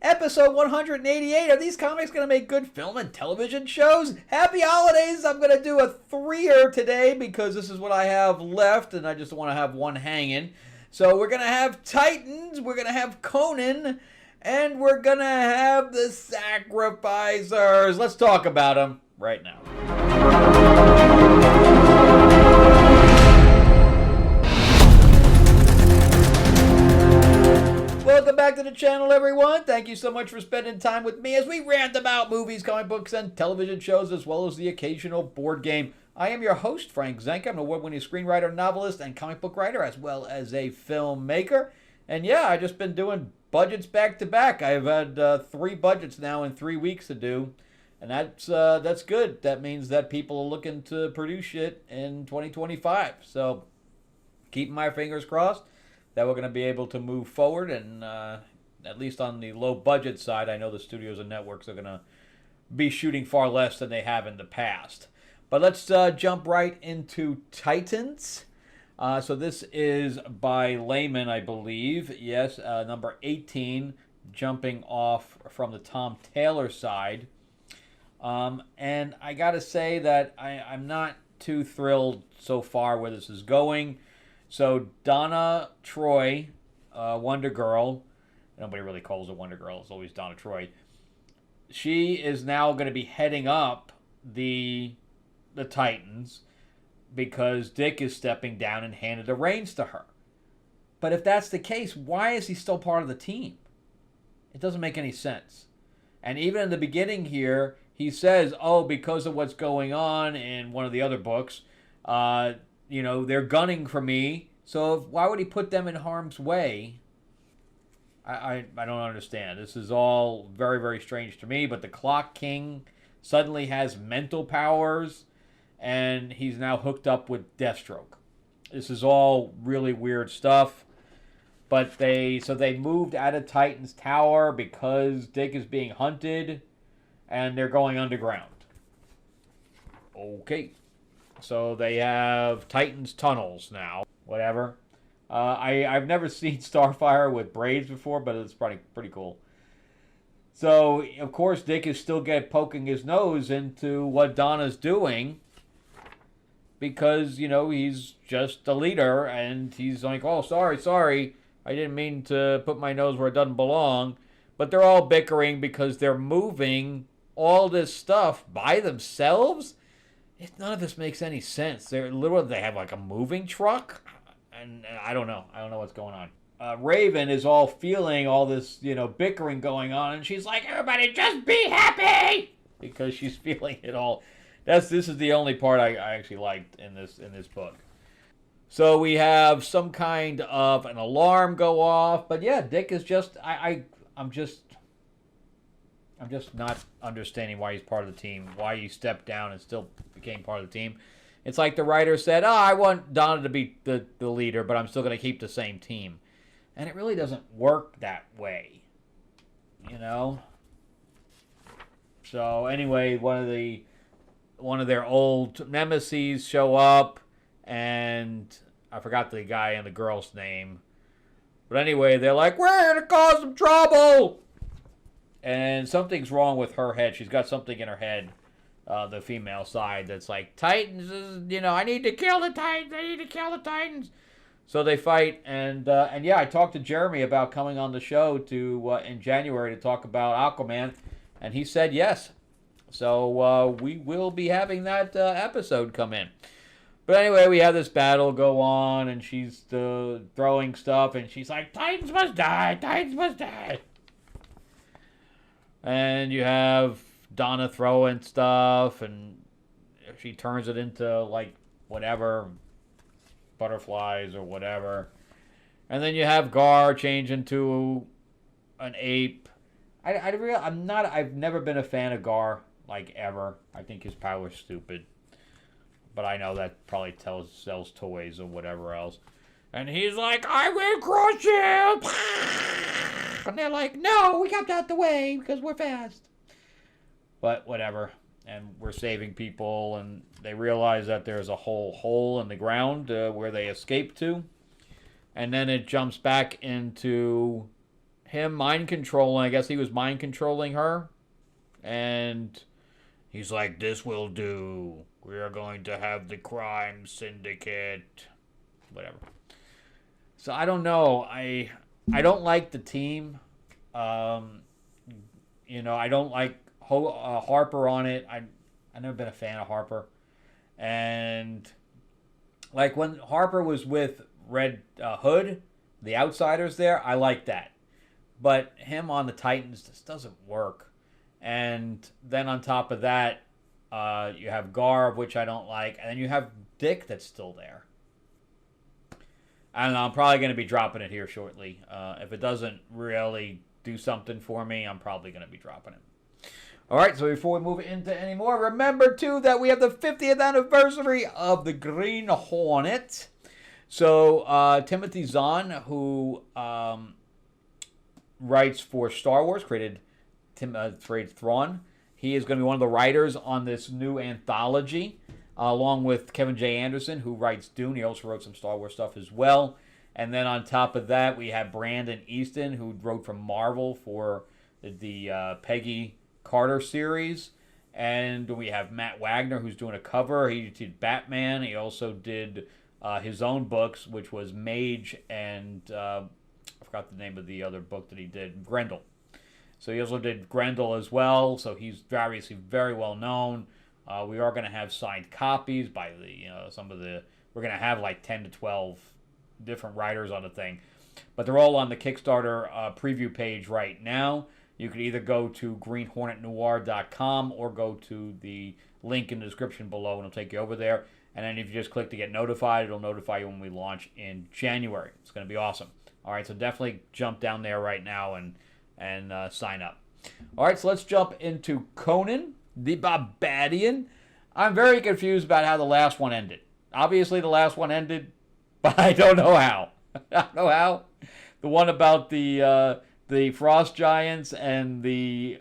Episode 188. Are these comics going to make good film and television shows? Happy holidays. I'm going to do a three-er today because this is what I have left and I just want to have one hanging. So we're going to have Titans, we're going to have Conan, and we're going to have the Sacrificers. Let's talk about them right now. Welcome back to the channel, everyone. Thank you so much for spending time with me as we rant about movies, comic books, and television shows, as well as the occasional board game. I am your host, Frank Zanca. I'm an award-winning screenwriter, novelist, and comic book writer, as well as a filmmaker. And yeah, I've just been doing budgets back to back. I've had 3 budgets now in 3 weeks to do, and that's good. That means that people are looking to produce shit in 2025. So, keeping my fingers crossed that we're going to be able to move forward, and at least on the low budget side, I know the studios and networks are going to be shooting far less than they have in the past. But let's jump right into Titans. So this is by Layman, I believe. Yes, number 18, jumping off from the Tom Taylor side. And I got to say that I'm not too thrilled so far where this is going. So Donna Troy, Wonder Girl, nobody really calls her Wonder Girl, it's always Donna Troy. She is now going to be heading up the Titans because Dick is stepping down and handed the reins to her. But if that's the case, why is he still part of the team? It doesn't make any sense. And even in the beginning here, he says, oh, because of what's going on in one of the other books, they're gunning for me. So why would he put them in harm's way? I don't understand. This is all very, very strange to me. But the Clock King suddenly has mental powers, and he's now hooked up with Deathstroke. This is all really weird stuff. But they moved out of Titan's Tower because Dick is being hunted, and they're going underground. Okay. So they have Titan's tunnels now. Whatever. I've never seen Starfire with braids before, but it's pretty cool. So, of course, Dick is still poking his nose into what Donna's doing because, he's just the leader, and he's like, oh, sorry, I didn't mean to put my nose where it doesn't belong. But they're all bickering because they're moving all this stuff by themselves. None of this makes any sense. They have like a moving truck, and I don't know. I don't know what's going on. Raven is all feeling all this, bickering going on, and she's like, "Everybody, just be happy," because she's feeling it all. This is the only part I actually liked in this book. So we have some kind of an alarm go off, but yeah, Dick is just I'm just not understanding why he's part of the team, why he stepped down and still became part of the team. It's like the writer said, I want Donna to be the leader, but I'm still going to keep the same team. And it really doesn't work that way, So anyway, one of their old nemeses show up, and I forgot the guy and the girl's name. But anyway, they're like, we're here to cause some trouble! And something's wrong with her head. She's got something in her head, the female side, that's like, Titans is, I need to kill the Titans. So they fight, and yeah, I talked to Jeremy about coming on the show in January to talk about Aquaman, and he said yes. So we will be having that episode come in. But anyway, we have this battle go on, and she's throwing stuff, and she's like, Titans must die. And you have Donna throwing stuff, and she turns it into, like, whatever, butterflies or whatever. And then you have Gar change into an ape. I've never been a fan of Gar, like, ever. I think his power's stupid. But I know that probably sells toys or whatever else. And he's like, I will crush you! And they're like, no, we got out the way because we're fast. But whatever. And we're saving people, and they realize that there's a whole hole in the ground where they escaped to. And then it jumps back into him mind controlling. I guess he was mind controlling her. And he's like, this will do. We are going to have the crime syndicate. Whatever. So I don't know. I don't like the team. I don't like Harper on it. I've never been a fan of Harper. And like when Harper was with Red Hood, the Outsiders there, I like that. But him on the Titans just doesn't work. And then on top of that, you have Garv, which I don't like. And then you have Dick that's still there. I don't know. I'm probably going to be dropping it here shortly. If it doesn't really do something for me, I'm probably going to be dropping it. All right, so before we move into any more, remember, too, that we have the 50th anniversary of the Green Hornet. So Timothy Zahn, who writes for Star Wars, created Thrawn. He is going to be one of the writers on this new anthology, along with Kevin J. Anderson, who writes Dune. He also wrote some Star Wars stuff as well. And then on top of that, we have Brandon Easton, who wrote for Marvel for the Peggy Carter series. And we have Matt Wagner, who's doing a cover. He did Batman. He also did his own books, which was Mage and I forgot the name of the other book that he did, Grendel. So he also did Grendel as well. So he's obviously very well known. We are going to have signed copies by some of the. We're going to have like 10 to 12 different writers on the thing, but they're all on the Kickstarter preview page right now. You can either go to greenhornetnoir.com or go to the link in the description below, and it'll take you over there. And then if you just click to get notified, it'll notify you when we launch in January. It's going to be awesome. All right, so definitely jump down there right now and sign up. All right, so let's jump into Conan the Barbarian. I'm very confused about how the last one ended. Obviously, the last one ended, but I don't know how. I don't know how. The one about the frost giants and the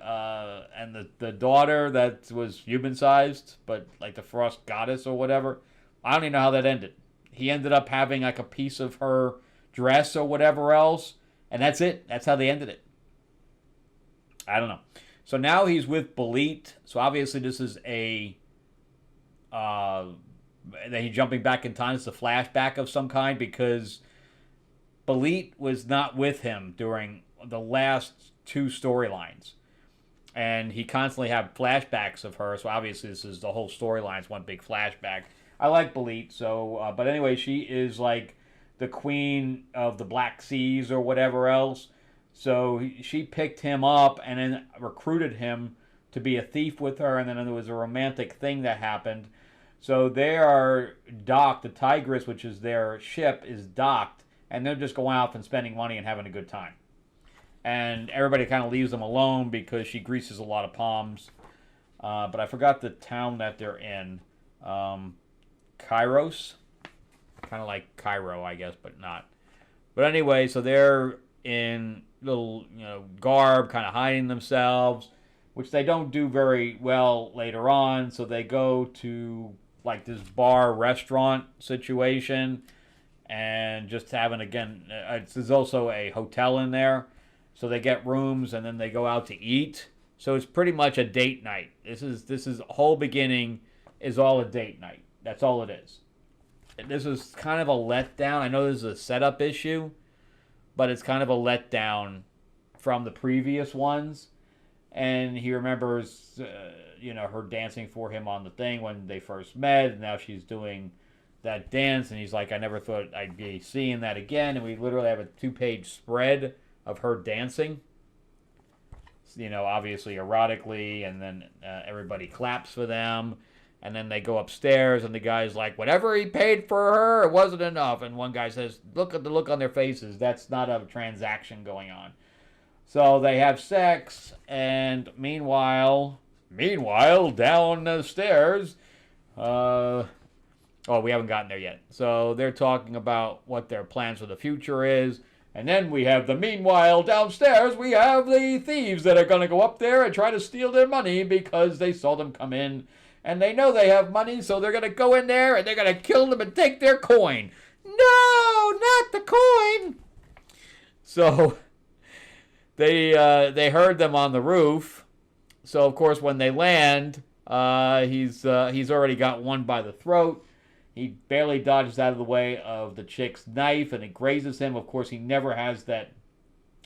daughter that was human sized, but like the frost goddess or whatever. I don't even know how that ended. He ended up having like a piece of her dress or whatever else, and that's it. That's how they ended it. I don't know. So now he's with Belit. So obviously this is he's jumping back in time. It's a flashback of some kind because Belit was not with him during the last two storylines. And he constantly had flashbacks of her. So obviously this is the whole storyline. It's one big flashback. I like Belit. So, but anyway, she is like the queen of the Black Seas or whatever else. So she picked him up and then recruited him to be a thief with her, and then there was a romantic thing that happened. So they are docked. The Tigris, which is their ship, is docked, and they're just going out and spending money and having a good time. And everybody kind of leaves them alone because she greases a lot of palms. But I forgot the town that they're in. Kairos? Kind of like Cairo, I guess, but not. But anyway, so they're in little, garb, kind of hiding themselves, which they don't do very well later on. So they go to like this bar restaurant situation and just having, again, there's also a hotel in there. So they get rooms and then they go out to eat. So it's pretty much a date night. This is whole beginning is all a date night. That's all it is. This is kind of a letdown. I know this is a setup issue, but it's kind of a letdown from the previous ones. And he remembers, her dancing for him on the thing when they first met. And now she's doing that dance. And he's like, I never thought I'd be seeing that again. And we literally have a 2-page spread of her dancing. Obviously erotically. And then everybody claps for them. And then they go upstairs, and the guy's like, whatever he paid for her, it wasn't enough. And one guy says, look at the look on their faces. That's not a transaction going on. So they have sex, and meanwhile, down the stairs, we haven't gotten there yet. So they're talking about what their plans for the future is. And then we have meanwhile, downstairs, we have the thieves that are going to go up there and try to steal their money because they saw them come in. And they know they have money, so they're going to go in there and they're going to kill them and take their coin. No, not the coin. So they heard them on the roof. So of course, when they land, he's already got one by the throat. He barely dodges out of the way of the chick's knife, and it grazes him. Of course, he never has that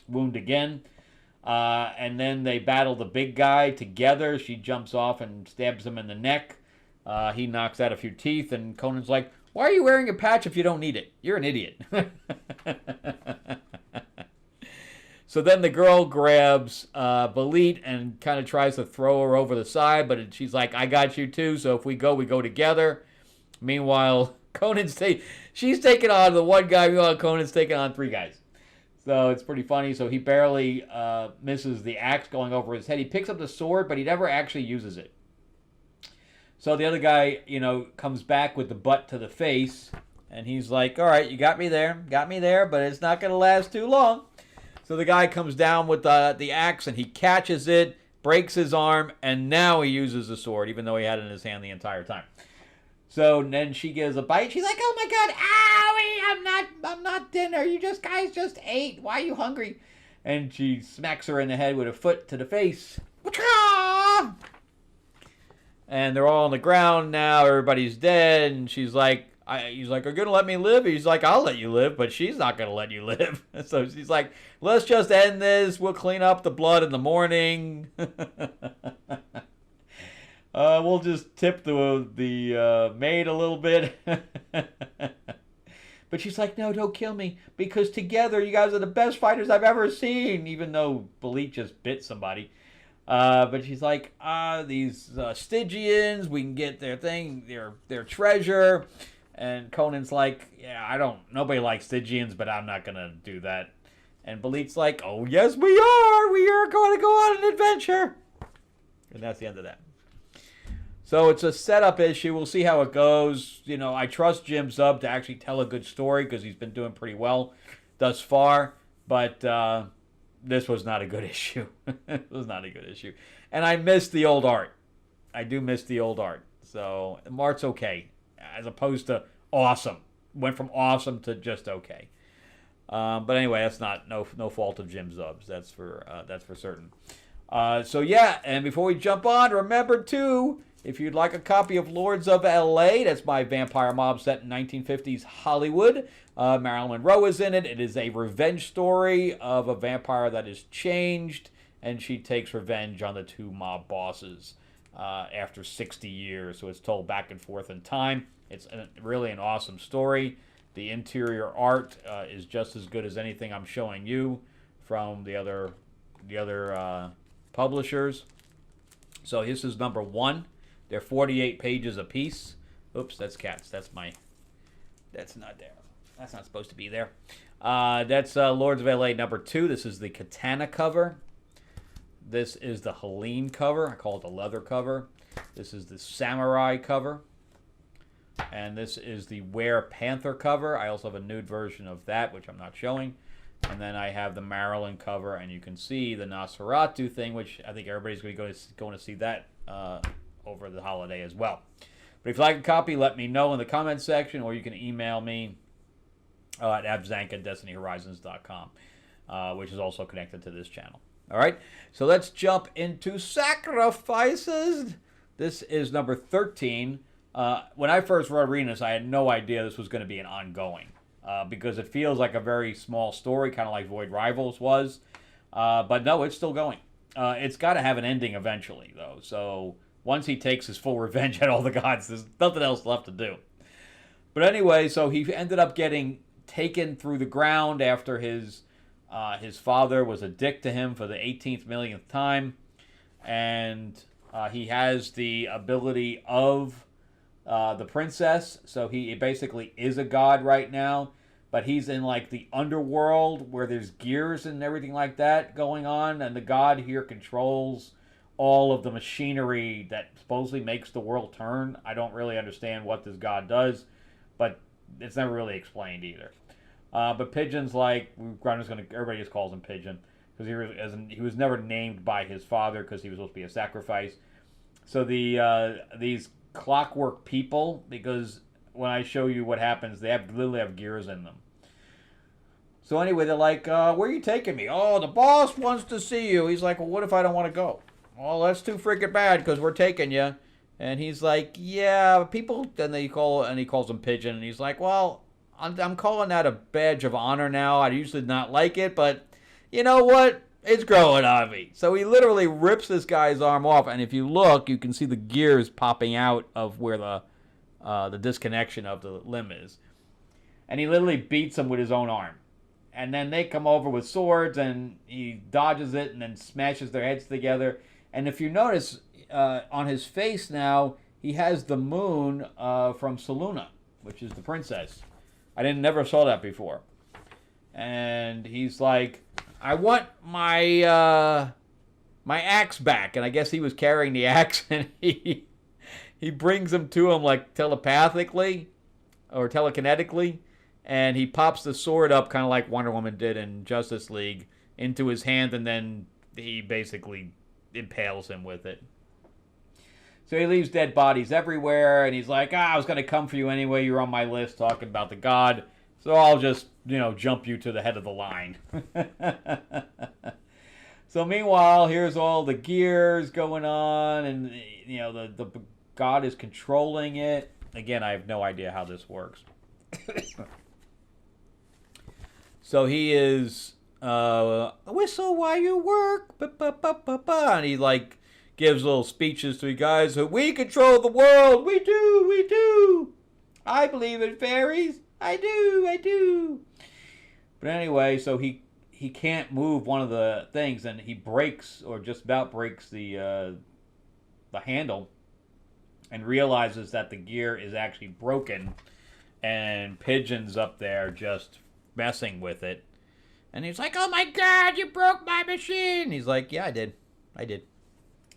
wound again. And then they battle the big guy together. She jumps off and stabs him in the neck. He knocks out a few teeth, and Conan's like, "Why are you wearing a patch if you don't need it? You're an idiot." So then the girl grabs Belit and kind of tries to throw her over the side, but she's like, "I got you too, so if we go together." Meanwhile, she's taking on the one guy, meanwhile Conan's taking on three guys. So it's pretty funny. So he barely misses the axe going over his head. He picks up the sword, but he never actually uses it. So the other guy, comes back with the butt to the face, and he's like, "All right, you got me there, but it's not going to last too long." So the guy comes down with the axe, and he catches it, breaks his arm, and now he uses the sword, even though he had it in his hand the entire time. So then she gives a bite. She's like, "Oh my God, owie, I'm not dinner. You guys just ate. Why are you hungry?" And she smacks her in the head with a foot to the face. And they're all on the ground now. Everybody's dead. And he's like, "Are you going to let me live?" He's like, "I'll let you live, but she's not going to let you live." So she's like, "Let's just end this. We'll clean up the blood in the morning." We'll just tip the maid a little bit. But she's like, "No, don't kill me, because together you guys are the best fighters I've ever seen," even though Belit just bit somebody. But she's like, "These Stygians, we can get their thing, their treasure." And Conan's like, "Yeah, nobody likes Stygians, but I'm not going to do that." And Belit's like, "Oh, yes, we are. We are going to go on an adventure." And that's the end of that. So it's a setup issue. We'll see how it goes. I trust Jim Zub to actually tell a good story because he's been doing pretty well thus far. But this was not a good issue. It was not a good issue. And I miss the old art. I do miss the old art. So the art's okay, as opposed to awesome. Went from awesome to just okay. But anyway, that's no fault of Jim Zub's. That's for certain. So yeah, and before we jump on, remember too, if you'd like a copy of Lords of L.A., that's my vampire mob set in 1950s Hollywood. Marilyn Monroe is in it. It is a revenge story of a vampire that is changed, and she takes revenge on the two mob bosses after 60 years. So it's told back and forth in time. It's really an awesome story. The interior art is just as good as anything I'm showing you from the other publishers. So this is number 1. They're 48 pages apiece. Oops, that's cats. That's not there. That's not supposed to be there. That's Lords of L.A. number 2. This is the Katana cover. This is the Helene cover. I call it the leather cover. This is the Samurai cover. And this is the Were Panther cover. I also have a nude version of that, which I'm not showing. And then I have the Maryland cover, and you can see the Nosferatu thing, which I think everybody's going to see that over the holiday as well. But if you'd like a copy, let me know in the comments section, or you can email me at abzanca@destinyhorizons.com, which is also connected to this channel. All right, so let's jump into sacrifices. This is number 13. When I first read this, I had no idea this was going to be an ongoing. Because it feels like a very small story, kind of like Void Rivals was. But no, it's still going. It's got to have an ending eventually, though. So once he takes his full revenge at all the gods, there's nothing else left to do. But anyway, so he ended up getting taken through the ground after his father was a dick to him for the 18th millionth time. And he has the ability of the princess, so he basically is a god right now, but he's in like the underworld where there's gears and everything like that going on, and the god here controls all of the machinery that supposedly makes the world turn. I don't really understand what this god does, but it's never really explained either. But Pigeon's like, everybody just calls him Pigeon, because he was never named by his father because he was supposed to be a sacrifice. So these clockwork people, because when I show you what happens, they literally have gears in them. So anyway, they're like, where are you taking me? Oh, the boss wants to see you. He's like, well, what if I don't want to go? Well, that's too freaking bad because we're taking you. And he's like, yeah, people. And he calls him Pigeon. And he's like, well, I'm calling that a badge of honor now. I usually not like it, but you know what? It's growing on me. So he literally rips this guy's arm off, and if you look, you can see the gears popping out of where the disconnection of the limb is. And he literally beats him with his own arm. And then they come over with swords, and he dodges it, and then smashes their heads together. And if you notice, on his face now, he has the moon from Saluna, which is the princess. I never saw that before. And he's like, I want my axe back. And I guess he was carrying the axe, and he brings him to him like telepathically or telekinetically. And he pops the sword up kind of like Wonder Woman did in Justice League into his hand, and then he basically impales him with it. So he leaves dead bodies everywhere, and he's like, I was going to come for you anyway. You're on my list talking about the god. So I'll just, jump you to the head of the line. So meanwhile, here's all the gears going on, and, the god is controlling it. Again, I have no idea how this works. So he is, whistle while you work, ba-ba-ba-ba-ba, and he, gives little speeches to you guys. We control the world. We do. I believe in fairies. I do. But anyway, so he can't move one of the things, and he breaks, or just about breaks the handle, and realizes that the gear is actually broken, and Pigeon's up there just messing with it. And he's like, oh my god, you broke my machine. He's like, yeah, I did.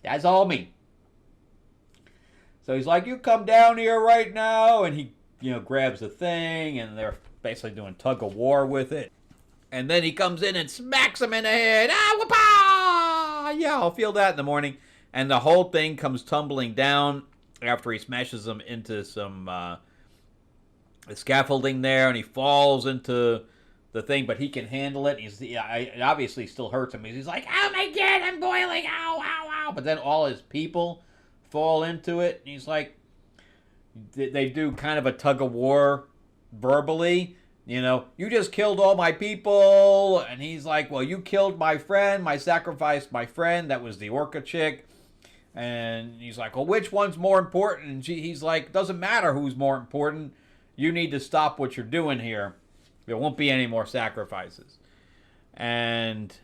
That's all me. So he's like, you come down here right now. And he, grabs the thing, and they're basically doing tug of war with it. And then he comes in and smacks him in the head. Ah, yeah, I'll feel that in the morning. And the whole thing comes tumbling down after he smashes him into some scaffolding there, and he falls into the thing, but he can handle it. It obviously still hurts him. He's like, oh my god, I'm boiling, ow, ow, ow. But then all his people fall into it, and he's like, they do kind of a tug of war verbally. You just killed all my people. And he's like, well, you killed my friend, sacrificed my friend. That was the orca chick. And he's like, well, which one's more important? And he's like, doesn't matter who's more important. You need to stop what you're doing here. There won't be any more sacrifices. And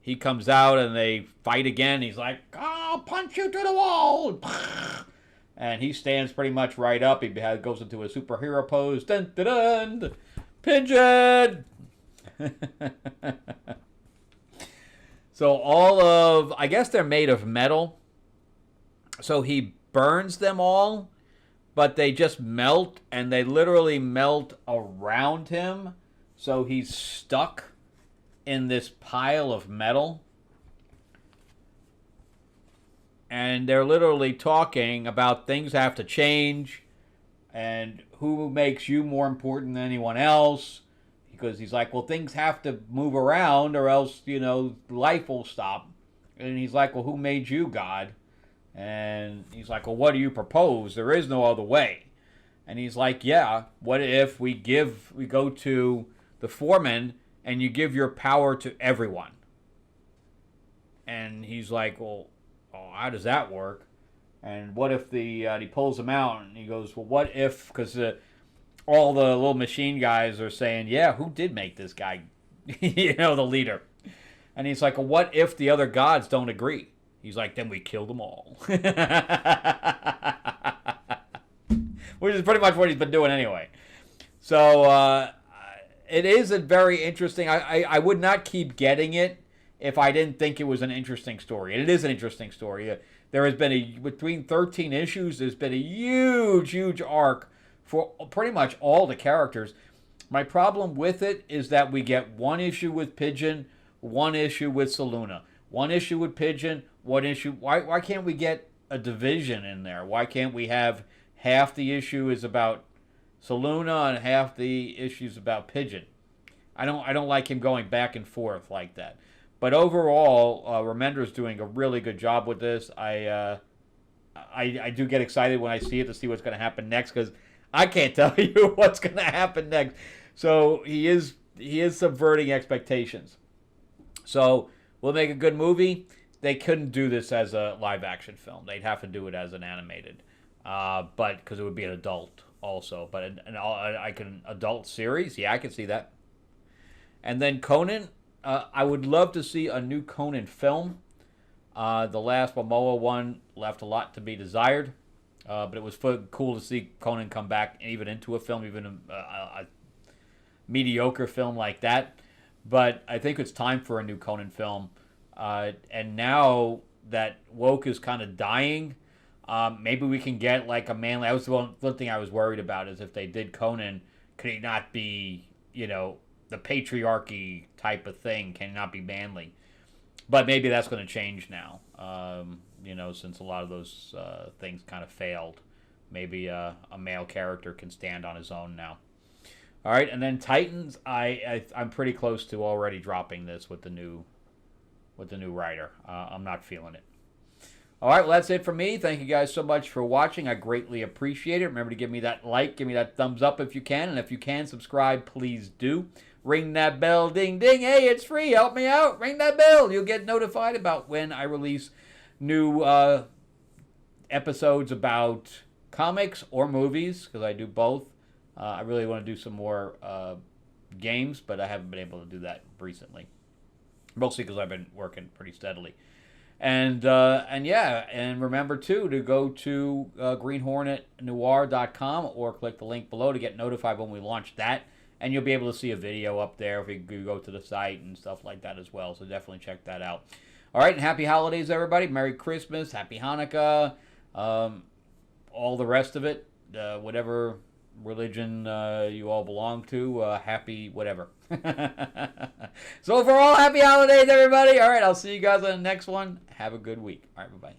he comes out, and they fight again. He's like, I'll punch you to the wall. And he stands pretty much right up. He goes into a superhero pose. Dun, dun, dun. Pigeon! So I guess they're made of metal. So he burns them all, but they just melt, and they literally melt around him. So he's stuck in this pile of metal. And they're literally talking about things have to change, and who makes you more important than anyone else. Because he's like, well, things have to move around, or else, life will stop. And he's like, well, who made you, God? And he's like, well, what do you propose? There is no other way. And he's like, yeah, what if we go to the foreman, and you give your power to everyone? And he's like, well, how does that work? And what if he pulls him out, and he goes, well, what if, because all the little machine guys are saying, yeah, who did make this guy, the leader? And he's like, well, what if the other gods don't agree? He's like, then we kill them all. Which is pretty much what he's been doing anyway. So it is a very interesting, I would not keep getting it if I didn't think it was an interesting story. And it is an interesting story. There has been between 13 issues, there's been a huge arc for pretty much all the characters. My problem with it is that we get one issue with Pigeon, one issue with Saluna, one issue with Pigeon, one issue. Why can't we get a division in there? Why can't we have half the issue is about Saluna and half the issues about Pigeon? I don't like him going back and forth like that. But overall, Remender's doing a really good job with this. I do get excited when I see it to see what's going to happen next, because I can't tell you what's going to happen next. So he is subverting expectations. So we'll make a good movie. They couldn't do this as a live action film. They'd have to do it as an animated, but because it would be an adult also. But an adult series, yeah, I can see that. And then Conan, I would love to see a new Conan film. The last Momoa one left a lot to be desired, but it was cool to see Conan come back even into a film, even a mediocre film like that. But I think it's time for a new Conan film. And now that woke is kind of dying, maybe we can get like a manly. That was the one thing I was worried about, is if they did Conan, could he not be, the patriarchy type of thing? Can he not be manly? But maybe that's going to change now, since a lot of those things kind of failed. Maybe a male character can stand on his own now. All right, and then Titans, I'm pretty close to already dropping this with the new writer. I'm not feeling it. All right, well, that's it for me. Thank you guys so much for watching. I greatly appreciate it. Remember to give me that like, give me that thumbs up if you can, and if you can, subscribe, please do. Ring that bell, ding, ding. Hey, it's free. Help me out. Ring that bell. You'll get notified about when I release new episodes about comics or movies, because I do both. I really want to do some more games, but I haven't been able to do that recently. Mostly because I've been working pretty steadily. And remember, too, to go to greenhornetnoir.com or click the link below to get notified when we launch that. And you'll be able to see a video up there if you go to the site and stuff like that as well. So definitely check that out. All right, and happy holidays, everybody. Merry Christmas, happy Hanukkah, all the rest of it. Whatever religion you all belong to, happy whatever. So overall, happy holidays, everybody. All right, I'll see you guys on the next one. Have a good week. All right, bye-bye.